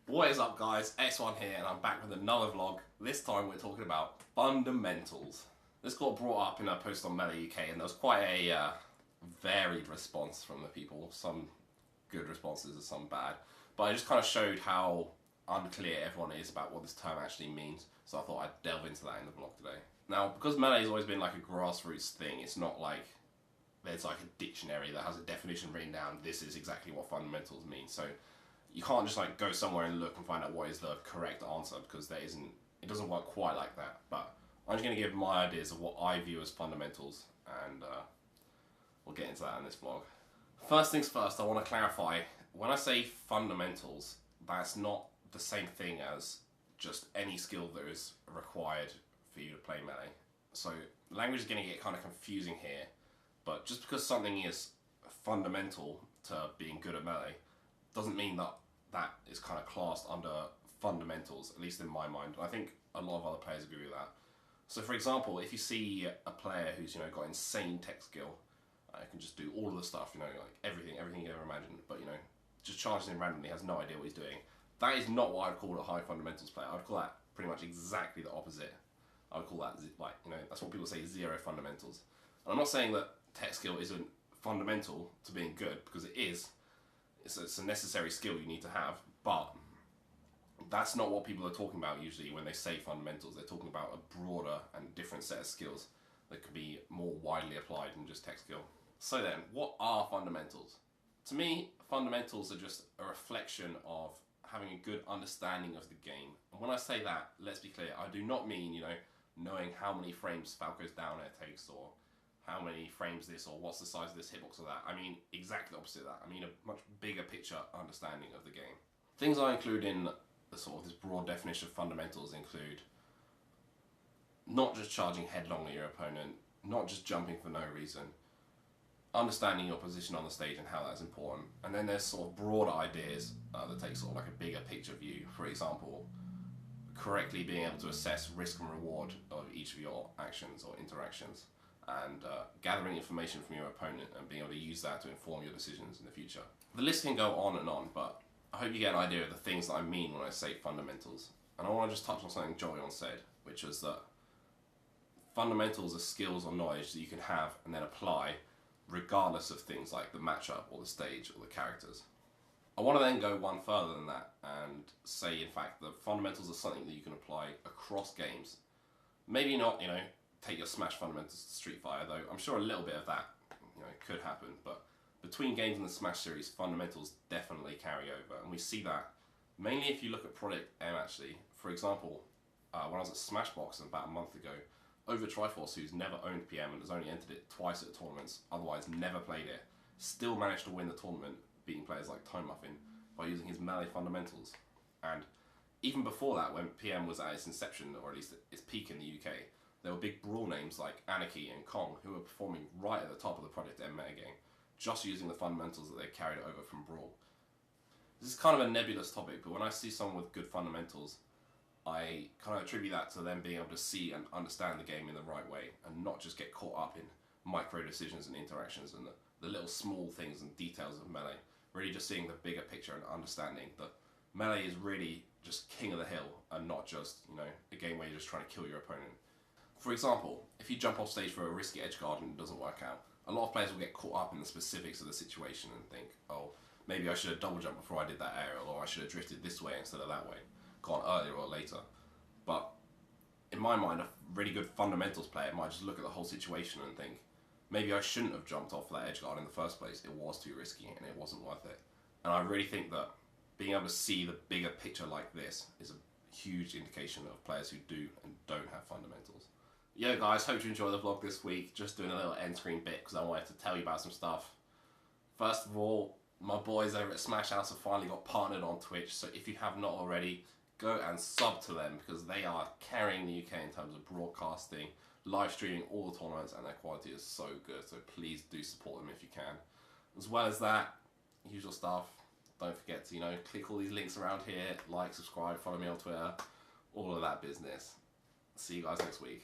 What is up guys, X1 here and I'm back with another vlog. This time we're talking about fundamentals. This got brought up in a post on Melee UK and there was quite a varied response from the people. Some good responses and some bad. But I just kind of showed how unclear everyone is about what this term actually means. So I thought I'd delve into that in the vlog today. Now, because Melee has always been like a grassroots thing, it's not like there's like a dictionary that has a definition written down, this is exactly what fundamentals mean. So you can't just like go somewhere and look and find out what is the correct answer, because there isn't, it doesn't work quite like that. But I'm just going to give my ideas of what I view as fundamentals, and we'll get into that in this vlog. First things first, I want to clarify, when I say fundamentals, that's not the same thing as just any skill that is required for you to play Melee. So language is going to get kind of confusing here, but just because something is fundamental to being good at Melee doesn't mean that that is kind of classed under fundamentals, at least in my mind. I think a lot of other players agree with that. So for example, if you see a player who's got insane tech skill, can just do all of the stuff, like everything you ever imagine, but just charges in randomly, has no idea what he's doing. That is not what I'd call a high fundamentals player. I'd call that pretty much exactly the opposite. I would call that that's what people say, zero fundamentals. And I'm not saying that tech skill isn't fundamental to being good, because it is. It's a necessary skill you need to have, but that's not what people are talking about usually when they say fundamentals. They're talking about a broader and different set of skills that could be more widely applied than just tech skill. So then, what are fundamentals? To me, fundamentals are just a reflection of having a good understanding of the game. And when I say that, let's be clear, I do not mean, knowing how many frames Falco's down air takes, or how many frames this, or what's the size of this hitbox or that. I mean exactly the opposite of that. I mean a much bigger picture understanding of the game. Things I include in the sort of this broad definition of fundamentals include not just charging headlong at your opponent, not just jumping for no reason, understanding your position on the stage and how that's important. And then there's sort of broader ideas that take sort of like a bigger picture view. For example, correctly being able to assess risk and reward of each of your actions or interactions, and gathering information from your opponent and being able to use that to inform your decisions in the future. The list can go on and on, but I hope you get an idea of the things that I mean when I say fundamentals. And I want to just touch on something Jolyon said, which was that fundamentals are skills or knowledge that you can have and then apply regardless of things like the matchup or the stage or the characters. I want to then go one further than that and say, in fact, that fundamentals are something that you can apply across games. Maybe not, take your Smash fundamentals to Street Fighter, though I'm sure a little bit of that could happen, but between games in the Smash series, fundamentals definitely carry over, and we see that mainly if you look at Project M actually. For example, when I was at Smashbox about a month ago, Over Triforce, who's never owned PM and has only entered it twice at tournaments, otherwise never played it, still managed to win the tournament, beating players like Tone Muffin by using his Melee fundamentals. And even before that, when PM was at its inception, or at least its peak in the UK, there were big brawl names like Anarchy and Kong who were performing right at the top of the Project M metagame, just using the fundamentals that they carried over from Brawl. This is kind of a nebulous topic, but when I see someone with good fundamentals, I kind of attribute that to them being able to see and understand the game in the right way, and not just get caught up in micro decisions and interactions and the little small things and details of Melee. Really just seeing the bigger picture and understanding that Melee is really just king of the hill, and not just, a game where you're just trying to kill your opponent. For example, if you jump off stage for a risky edgeguard and it doesn't work out, a lot of players will get caught up in the specifics of the situation and think, oh, maybe I should have double jumped before I did that aerial, or I should have drifted this way instead of that way, gone earlier or later. But in my mind, a really good fundamentals player might just look at the whole situation and think, maybe I shouldn't have jumped off that edgeguard in the first place, it was too risky and it wasn't worth it. And I really think that being able to see the bigger picture like this is a huge indication of players who do and don't have fundamentals. Yo guys, hope you enjoyed the vlog this week. Just doing a little end screen bit because I wanted to tell you about some stuff. First of all, my boys over at Smash House have finally got partnered on Twitch, so if you have not already, go and sub to them, because they are carrying the UK in terms of broadcasting, live streaming all the tournaments, and their quality is so good, so please do support them if you can. As well as that, usual stuff, don't forget to, click all these links around here, like, subscribe, follow me on Twitter, all of that business. See you guys next week.